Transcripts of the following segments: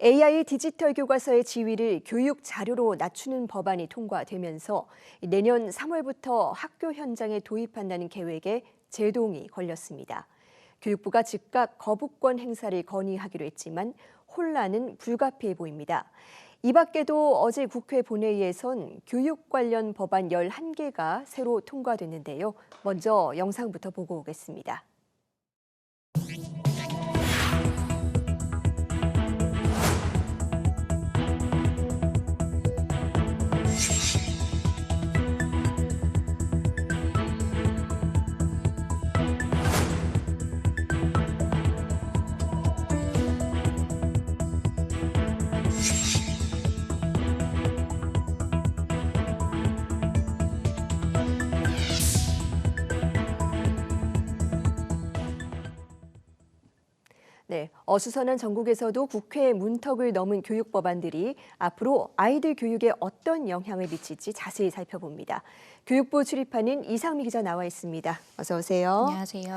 AI 디지털 교과서의 지위를 교육 자료로 낮추는 법안이 통과되면서 내년 3월부터 학교 현장에 도입한다는 계획에 제동이 걸렸습니다. 교육부가 즉각 거부권 행사를 건의하기로 했지만 혼란은 불가피해 보입니다. 이 밖에도 어제 국회 본회의에선 교육 관련 법안 11개가 새로 통과됐는데요. 먼저 영상부터 보고 오겠습니다. 네, 어수선한 전국에서도 국회 문턱을 넘은 교육 법안들이 앞으로 아이들 교육에 어떤 영향을 미칠지 자세히 살펴봅니다. 교육부 출입하는 이상미 기자 나와 있습니다. 어서 오세요. 안녕하세요.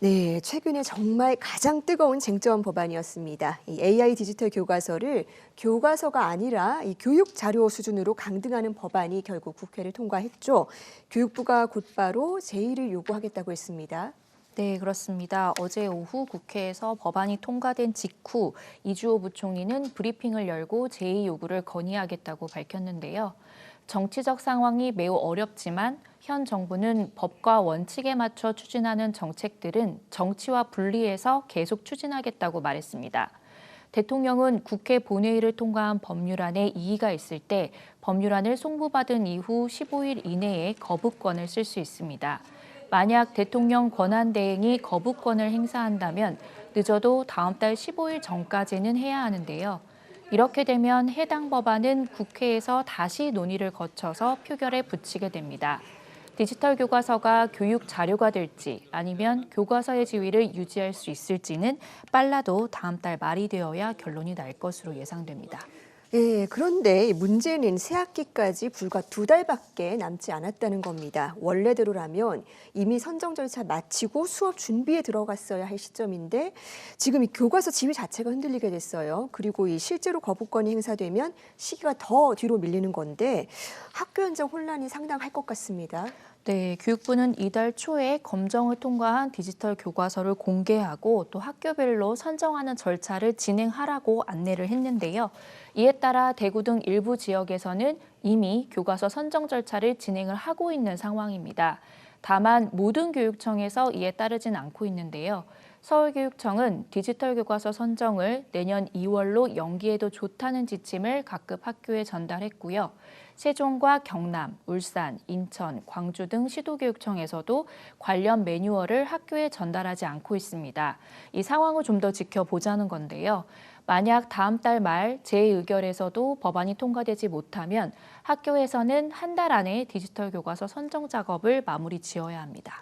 네, 최근에 정말 가장 뜨거운 쟁점 법안이었습니다. 이 AI 디지털 교과서를 교과서가 아니라 이 교육 자료 수준으로 강등하는 법안이 결국 국회를 통과했죠. 교육부가 곧바로 제의를 요구하겠다고 했습니다. 네, 그렇습니다. 어제 오후 국회에서 법안이 통과된 직후 이주호 부총리는 브리핑을 열고 제의 요구를 건의하겠다고 밝혔는데요. 정치적 상황이 매우 어렵지만 현 정부는 법과 원칙에 맞춰 추진하는 정책들은 정치와 분리해서 계속 추진하겠다고 말했습니다. 대통령은 국회 본회의를 통과한 법률안에 이의가 있을 때 법률안을 송부받은 이후 15일 이내에 거부권을 쓸 수 있습니다. 만약 대통령 권한대행이 거부권을 행사한다면 늦어도 다음 달 15일 전까지는 해야 하는데요. 이렇게 되면 해당 법안은 국회에서 다시 논의를 거쳐서 표결에 붙이게 됩니다. 디지털 교과서가 교육 자료가 될지 아니면 교과서의 지위를 유지할 수 있을지는 빨라도 다음 달 말이 되어야 결론이 날 것으로 예상됩니다. 예, 그런데 문제는 새학기까지 불과 2달밖에 남지 않았다는 겁니다. 원래대로라면 이미 선정 절차 마치고 수업 준비에 들어갔어야 할 시점인데 지금 이 교과서 지위 자체가 흔들리게 됐어요. 그리고 이 실제로 거부권이 행사되면 시기가 더 뒤로 밀리는 건데 학교 현장 혼란이 상당할 것 같습니다. 네, 교육부는 이달 초에 검정을 통과한 디지털 교과서를 공개하고 또 학교별로 선정하는 절차를 진행하라고 안내를 했는데요. 이에 따라 대구 등 일부 지역에서는 이미 교과서 선정 절차를 진행을 하고 있는 상황입니다. 다만 모든 교육청에서 이에 따르진 않고 있는데요. 서울교육청은 디지털 교과서 선정을 내년 2월로 연기해도 좋다는 지침을 각급 학교에 전달했고요. 세종과 경남, 울산, 인천, 광주 등 시도교육청에서도 관련 매뉴얼을 학교에 전달하지 않고 있습니다. 이 상황을 좀 더 지켜보자는 건데요. 만약 다음 달 말 재의결에서도 법안이 통과되지 못하면 학교에서는 한 달 안에 디지털 교과서 선정 작업을 마무리 지어야 합니다.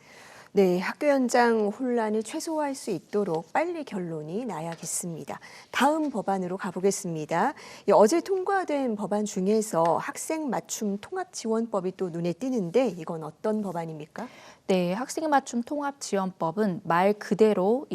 네, 학교 현장 혼란을 최소화할 수 있도록 빨리 결론이 나야겠습니다. 다음 법안으로 가보겠습니다. 어제 통과된 법안 중에서 학생 맞춤 통합 지원법이 또 눈에 띄는데 이건 어떤 법안입니까? 네, 학생 맞춤 통합 지원법은 말 그대로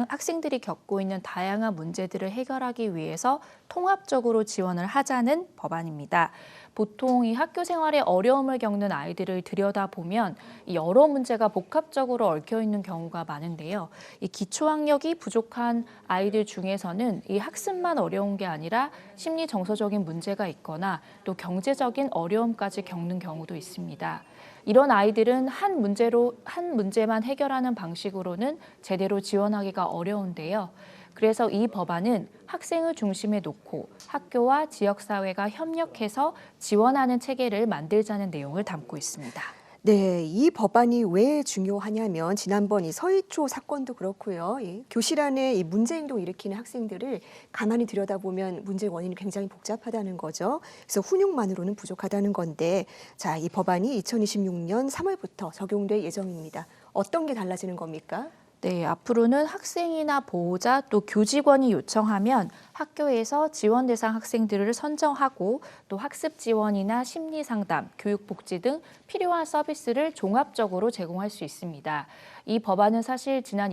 학생들이 겪고 있는 다양한 문제들을 해결하기 위해서 통합적으로 지원을 하자는 법안입니다. 보통 이 학교 생활에 어려움을 겪는 아이들을 들여다보면 이 여러 문제가 복합적으로 얽혀 있는 경우가 많은데요. 이 기초학력이 부족한 아이들 중에서는 이 학습만 어려운 게 아니라 심리 정서적인 문제가 있거나 또 경제적인 어려움까지 겪는 경우도 있습니다. 이런 아이들은 한 문제만 해결하는 방식으로는 제대로 지원하기가 어려운데요. 그래서 이 법안은 학생을 중심에 놓고 학교와 지역사회가 협력해서 지원하는 체계를 만들자는 내용을 담고 있습니다. 네, 이 법안이 왜 중요하냐면 지난번 이 서희초 사건도 그렇고요. 이 교실 안에 이 문제 행동 일으키는 학생들을 가만히 들여다보면 문제의 원인이 굉장히 복잡하다는 거죠. 그래서 훈육만으로는 부족하다는 건데 자, 이 법안이 2026년 3월부터 적용될 예정입니다. 어떤 게 달라지는 겁니까? 네, 앞으로는 학생이나 보호자 또 교직원이 요청하면 학교에서 지원 대상 학생들을 선정하고 또 학습 지원이나 심리 상담, 교육 복지 등 필요한 서비스를 종합적으로 제공할 수 있습니다. 이 법안은 사실 지난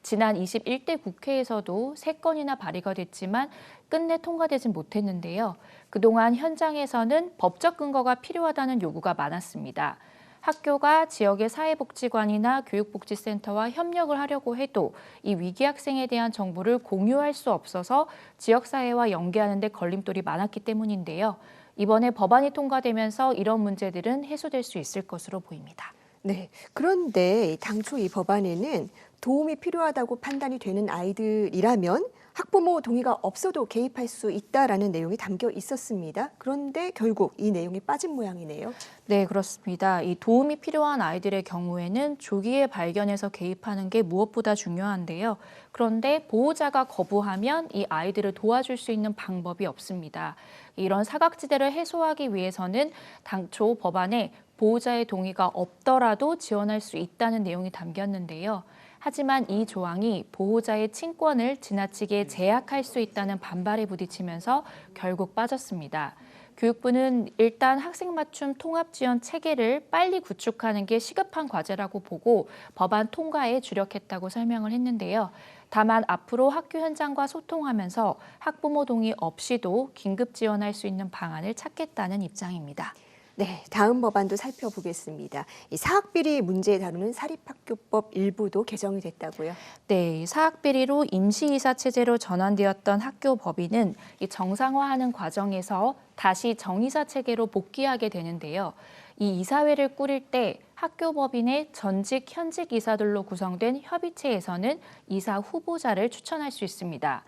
지난 21대 국회에서도 3건이나 발의가 됐지만 끝내 통과되진 못했는데요. 그동안 현장에서는 법적 근거가 필요하다는 요구가 많았습니다. 학교가 지역의 사회복지관이나 교육복지센터와 협력을 하려고 해도 이 위기 학생에 대한 정보를 공유할 수 없어서 지역사회와 연계하는 데 걸림돌이 많았기 때문인데요. 이번에 법안이 통과되면서 이런 문제들은 해소될 수 있을 것으로 보입니다. 네. 그런데 당초 이 법안에는 도움이 필요하다고 판단이 되는 아이들이라면 학부모 동의가 없어도 개입할 수 있다라는 내용이 담겨 있었습니다. 그런데 결국 이 내용이 빠진 모양이네요. 네, 그렇습니다. 이 도움이 필요한 아이들의 경우에는 조기에 발견해서 개입하는 게 무엇보다 중요한데요. 그런데 보호자가 거부하면 이 아이들을 도와줄 수 있는 방법이 없습니다. 이런 사각지대를 해소하기 위해서는 당초 법안에 보호자의 동의가 없더라도 지원할 수 있다는 내용이 담겼는데요. 하지만 이 조항이 보호자의 친권을 지나치게 제약할 수 있다는 반발에 부딪히면서 결국 빠졌습니다. 교육부는 일단 학생 맞춤 통합 지원 체계를 빨리 구축하는 게 시급한 과제라고 보고 법안 통과에 주력했다고 설명을 했는데요. 다만 앞으로 학교 현장과 소통하면서 학부모 동의 없이도 긴급 지원할 수 있는 방안을 찾겠다는 입장입니다. 네, 다음 법안도 살펴보겠습니다. 이 사학비리 문제 다루는 사립학교법 일부도 개정이 됐다고요. 네, 사학비리로 임시이사 체제로 전환되었던 학교 법인은 이 정상화하는 과정에서 다시 정이사 체계로 복귀하게 되는데요. 이 이사회를 꾸릴 때 학교 법인의 전직, 현직 이사들로 구성된 협의체에서는 이사 후보자를 추천할 수 있습니다.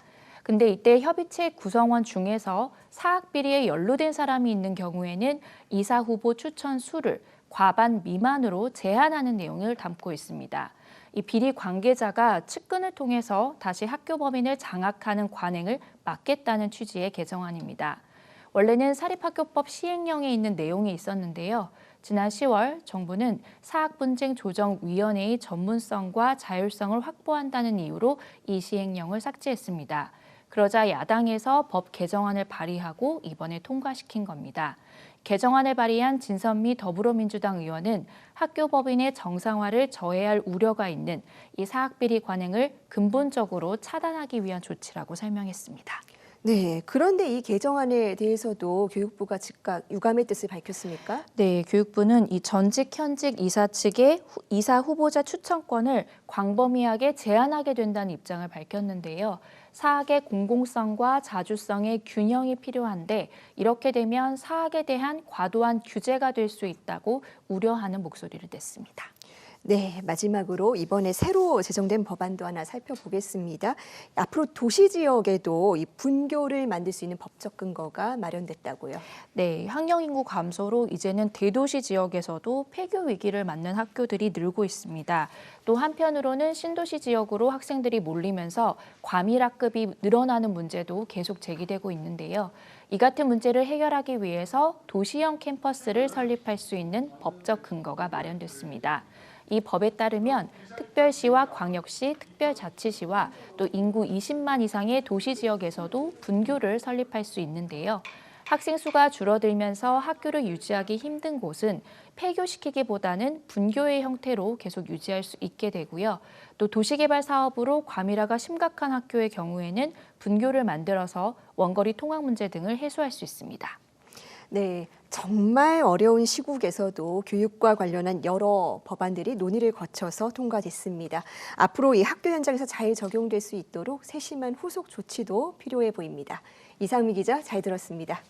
근데 이때 협의체 구성원 중에서 사학비리에 연루된 사람이 있는 경우에는 이사 후보 추천 수를 과반 미만으로 제한하는 내용을 담고 있습니다. 이 비리 관계자가 측근을 통해서 다시 학교 법인을 장악하는 관행을 막겠다는 취지의 개정안입니다. 원래는 사립학교법 시행령에 있는 내용이 있었는데요. 지난 10월 정부는 사학분쟁조정위원회의 전문성과 자율성을 확보한다는 이유로 이 시행령을 삭제했습니다. 그러자 야당에서 법 개정안을 발의하고 이번에 통과시킨 겁니다. 개정안을 발의한 진선미 더불어민주당 의원은 학교 법인의 정상화를 저해할 우려가 있는 이 사학비리 관행을 근본적으로 차단하기 위한 조치라고 설명했습니다. 네, 그런데 이 개정안에 대해서도 교육부가 즉각 유감의 뜻을 밝혔습니까? 네, 교육부는 이 전직, 현직 이사 측의 이사 후보자 추천권을 광범위하게 제한하게 된다는 입장을 밝혔는데요. 사학의 공공성과 자주성의 균형이 필요한데 이렇게 되면 사학에 대한 과도한 규제가 될 수 있다고 우려하는 목소리를 냈습니다. 네, 마지막으로 이번에 새로 제정된 법안도 하나 살펴보겠습니다. 앞으로 도시 지역에도 이 분교를 만들 수 있는 법적 근거가 마련됐다고요. 네, 학령 인구 감소로 이제는 대도시 지역에서도 폐교 위기를 맞는 학교들이 늘고 있습니다. 또 한편으로는 신도시 지역으로 학생들이 몰리면서 과밀학급이 늘어나는 문제도 계속 제기되고 있는데요. 이 같은 문제를 해결하기 위해서 도시형 캠퍼스를 설립할 수 있는 법적 근거가 마련됐습니다. 이 법에 따르면 특별시와 광역시, 특별자치시와 또 인구 20만 이상의 도시 지역에서도 분교를 설립할 수 있는데요. 학생 수가 줄어들면서 학교를 유지하기 힘든 곳은 폐교시키기보다는 분교의 형태로 계속 유지할 수 있게 되고요. 또 도시개발 사업으로 과밀화가 심각한 학교의 경우에는 분교를 만들어서 원거리 통학 문제 등을 해소할 수 있습니다. 네, 정말 어려운 시국에서도 교육과 관련한 여러 법안들이 논의를 거쳐서 통과됐습니다. 앞으로 이 학교 현장에서 잘 적용될 수 있도록 세심한 후속 조치도 필요해 보입니다. 이상미 기자 잘 들었습니다.